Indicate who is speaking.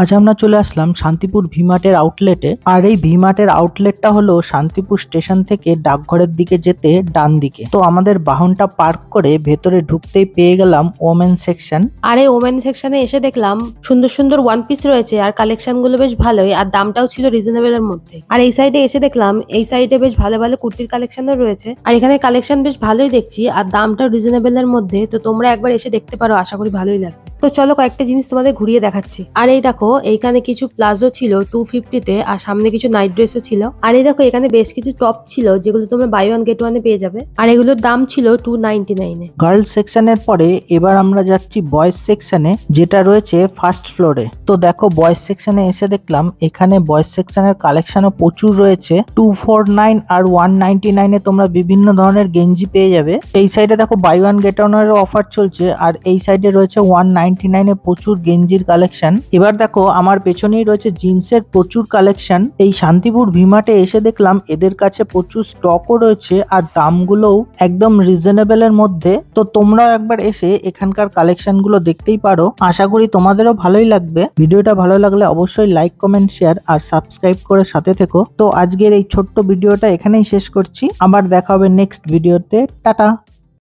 Speaker 1: আজ আমরা চলে আসলাম শান্তিপুর ভি-মার্টের আউটলেটে। আর এই ভি-মার্টের আউটলেটটা হলো শান্তিপুর স্টেশন থেকে ডাকঘরের দিকে যেতে ডান দিকে। তো আমাদের বাহনটা পার্ক করে ভেতরে ঢুকতেই পেয়ে গেলাম ওমেন সেকশন।
Speaker 2: আর এই ওমেন সেকশনে এসে দেখলাম সুন্দর সুন্দর ওয়ান পিস রয়েছে আর কালেকশন গুলো বেশ ভালোই, আর দামটাও ছিল রিজনেবল এর মধ্যে। আর এই সাইডে এসে দেখলাম এই সাইডে বেশ ভালো ভালো কুর্তির কালেকশনও রয়েছে, আর এখানে কালেকশন বেশ ভালোই দেখছি আর দামটাও রিজনেবল এর মধ্যে। তো তোমরা একবার এসে দেখতে পারো, আশা করি ভালোই লাগবে। তো চলো কয়েকটা জিনিস তোমাদের ঘুরিয়ে দেখাচ্ছি। আর এই দেখো এইখানে কিছু প্লাজো ছিল 250-তে, আর সামনে কিছু নাইট ড্রেসও ছিল। আর এই দেখো এখানে বেশ কিছু টপ ছিল যেগুলো তোমরা বাই ওয়ান গেট ওয়ানে পেয়ে যাবে, আর এগুলোর দাম ছিল 299-এ।
Speaker 1: গার্লস সেকশনের পরে এবার আমরা যাচ্ছি বয়েজ সেকশনে, যেটা রয়েছে ফার্স্ট ফ্লোরে। তো দেখো বয়েজ সেকশনে এসে দেখলাম এখানে বয়েজ সেকশনের কালেকশনও প্রচুর রয়েছে। 249 আর 199-এ তোমরা বিভিন্ন ধরনের গেঞ্জি পেয়ে যাবে। এই সাইডে দেখো বাই ওয়ান গেট ওয়ানের অফার চলছে, আর এই সাইডে রয়েছে 199-এ প্রচুর গেঞ্জির কালেকশন। এবার দেখো আমার পেছনেই রয়েছে জিন্সের প্রচুর কালেকশন। এই শান্তিপুর ভি-মার্টে এসে দেখলাম এদের কাছে প্রচুর স্টকও রয়েছে আর দামগুলোও একদম রিজনেবল এর মধ্যে। তো তোমরাও একবার এসে এখানকার কালেকশন গুলো দেখতেই পারো, আশা করি তোমাদেরও ভালোই লাগবে। ভিডিওটা ভালো লাগলে অবশ্যই লাইক, কমেন্ট, শেয়ার আর সাবস্ক্রাইব করে সাথে থেকো। তো আজকের এই ছোট্ট ভিডিওটা এখানেই শেষ করছি, আবার দেখা হবে নেক্সট ভিডিওতে। টাটা।